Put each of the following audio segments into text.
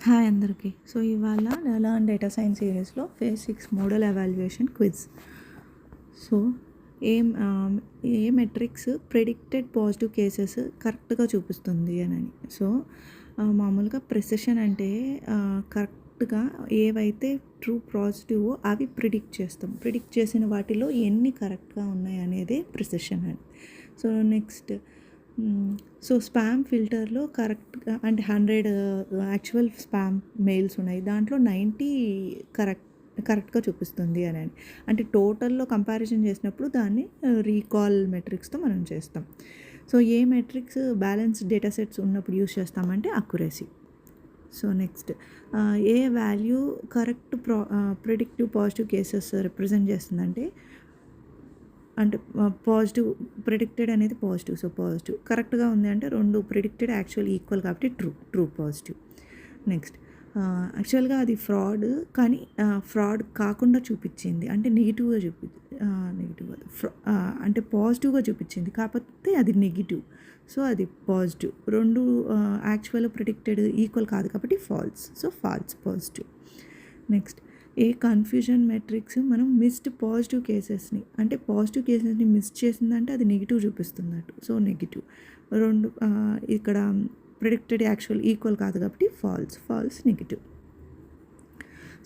Hi అందరికీ. So ఇవాళ learn data science సిరీస్లో phase 6 model evaluation quiz. So ఏ మెట్రిక్స్ ప్రెడిక్టెడ్ పాజిటివ్ కేసెస్ కరెక్ట్గా చూపిస్తుంది అని. సో మామూలుగా ప్రెసిషన్ అంటే కరెక్ట్గా ఏవైతే ట్రూ పాజిటివో అవి ప్రిడిక్ట్ చేస్తాం. ప్రిడిక్ట్ చేసిన వాటిలో ఎన్ని కరెక్ట్గా ఉన్నాయి అనేది ప్రెసిషన్ అని. సో నెక్స్ట్ స్పామ్ ఫిల్టర్లో కరెక్ట్గా అంటే 100 యాక్చువల్ స్పామ్ మెయిల్స్ ఉన్నాయి, దాంట్లో 90 కరెక్ట్గా చూపిస్తుంది అని. అంటే టోటల్లో కంపారిజన్ చేసినప్పుడు దాన్ని రీకాల్ మెట్రిక్స్తో మనం చేస్తాం. సో ఏ మెట్రిక్స్ బ్యాలెన్స్ డేటా సెట్స్ ఉన్నప్పుడు యూస్ చేస్తామంటే అక్యురసీ. సో నెక్స్ట్ ఏ value correct predictive positive cases represent చేస్తుందంటే పాజిటివ్ ప్రిడిక్టెడ్ అనేది పాజిటివ్. సో పాజిటివ్ కరెక్ట్గా ఉంది అంటే రెండు ప్రిడిక్టెడ్ యాక్చువల్ ఈక్వల్ కాబట్టి ట్రూ పాజిటివ్. నెక్స్ట్ యాక్చువల్గా అది ఫ్రాడ్, కానీ ఫ్రాడ్ కాకుండా చూపించింది అంటే నెగిటివ్గా అంటే పాజిటివ్గా చూపించింది కాకపోతే అది నెగిటివ్. సో అది పాజిటివ్. రెండు యాక్చువల్ ప్రిడిక్టెడ్ ఈక్వల్ కాదు కాబట్టి false. So false positive. Next ఏ కన్ఫ్యూజన్ మెట్రిక్స్ మనం మిస్డ్ పాజిటివ్ కేసెస్ని అంటే పాజిటివ్ కేసెస్ని మిస్ చేసిందంటే అది నెగిటివ్ చూపిస్తున్నట్టు. So negative. రెండు ఇక్కడ ప్రిడిక్టెడ్ యాక్చువల్ ఈక్వల్ కాదు కాబట్టి false negative.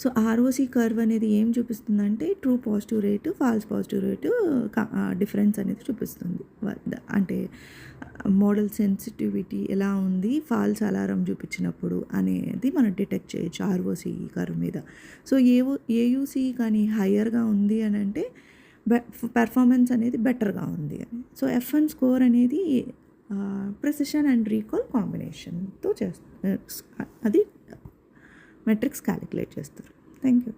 So ROC curve అనేది ఏం చూపిస్తుందంటే true positive rate false positive rate difference అనేది చూపిస్తుంది. అంటే మోడల్ సెన్సిటివిటీ ఎలా ఉంది ఫాల్స్ అలారం చూపించినప్పుడు అనేది మనం డిటెక్ట్ చేయొచ్చు ఆర్ఓసి కర్వ్ మీద. సో ఏయూసి కానీ హయ్యర్గా ఉంది అని అంటే పెర్ఫార్మెన్స్ అనేది బెటర్గా ఉంది అని. సో F1 స్కోర్ అనేది ప్రెసిషన్ అండ్ రీకాల్ కాంబినేషన్తో అది మెట్రిక్స్ క్యాలిక్యులేట్ చేస్తారు. Thank you.